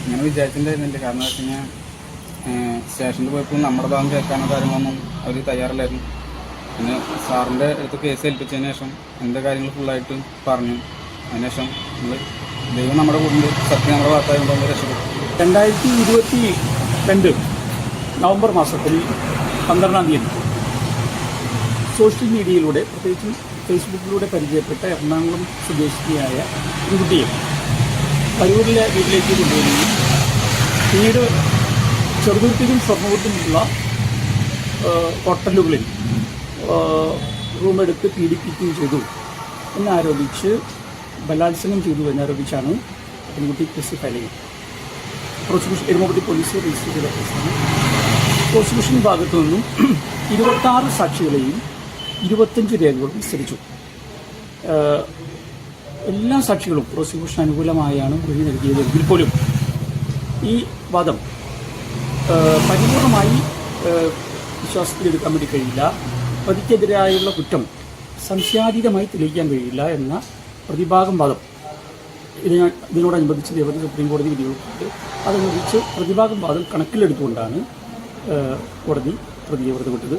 അങ്ങനെ വിചാരിച്ചിട്ടുണ്ടായിരുന്നില്ല. കാരണം എന്താ വെച്ച് കഴിഞ്ഞാൽ സ്റ്റേഷനിൽ പോയപ്പോൾ നമ്മുടെ ഭാഗം കേൾക്കാനോ കാര്യങ്ങളൊന്നും അവർ തയ്യാറില്ലായിരുന്നു. പിന്നെ സാറിൻ്റെ അടുത്ത് കേസ് ഏൽപ്പിച്ചതിന് ശേഷം എൻ്റെ കാര്യങ്ങൾ ഫുള്ളായിട്ട് പറഞ്ഞു. അതിനുശേഷം നമ്മൾ ദൈവം നമ്മുടെ കൂടെ സത്യം നമ്മുടെ ഭാഗത്തായതുകൊണ്ട് രക്ഷപ്പെട്ടു. 2022 നവംബർ മാസത്തിൽ 12-ാം തീയതി സോഷ്യൽ മീഡിയയിലൂടെ പ്രത്യേകിച്ചും ഫേസ്ബുക്കിലൂടെ പരിചയപ്പെട്ട എറണാകുളം സ്വദേശിനിയായ ഒരു കുട്ടിയെ കരൂരിലെ വീട്ടിലേക്ക് കൊണ്ടുവരികയും പിന്നീട് ചെറുതുരുത്തിലും ഷൊർണൂരിലുമുള്ള ഹോട്ടലുകളിൽ റൂമെടുത്ത് പീഡിപ്പിക്കുകയും ചെയ്തു എന്നാരോപിച്ച് ബലാത്സംഗം ചെയ്തു എന്നാരോപിച്ചാണ് പെൺകുട്ടി കേസ് ഫയൽ ചെയ്തത്. പ്രോസിക്യൂഷൻ എരുമകുട്ടി പോലീസ് രജിസ്റ്റർ ചെയ്ത കേസാണ്. പ്രോസിക്യൂഷൻ ഭാഗത്തു നിന്നും 26 സാക്ഷികളെയും 25 രേഖകളും വിസ്തരിച്ചു. എല്ലാ സാക്ഷികളും പ്രോസിക്യൂഷൻ അനുകൂലമായാണ് മൊഴി നൽകിയതെങ്കിൽ പോലും ഈ വാദം പരിപൂർണമായി വിശ്വാസത്തിലെടുക്കാൻ വേണ്ടി കഴിയില്ല. പ്രതിക്കെതിരായുള്ള കുറ്റം സംശയാതീതമായി തെളിയിക്കാൻ കഴിയില്ല എന്ന പ്രതിഭാഗം വാദം ഇതിനോടനുബന്ധിച്ച് നിരവധി സുപ്രീം കോടതി വിധികളുണ്ട്. അതനുസരിച്ച് പ്രതിഭാഗം വാദം കണക്കിലെടുത്തുകൊണ്ടാണ് കോടതി പ്രതിയെ വെറുതെ വിട്ടത്.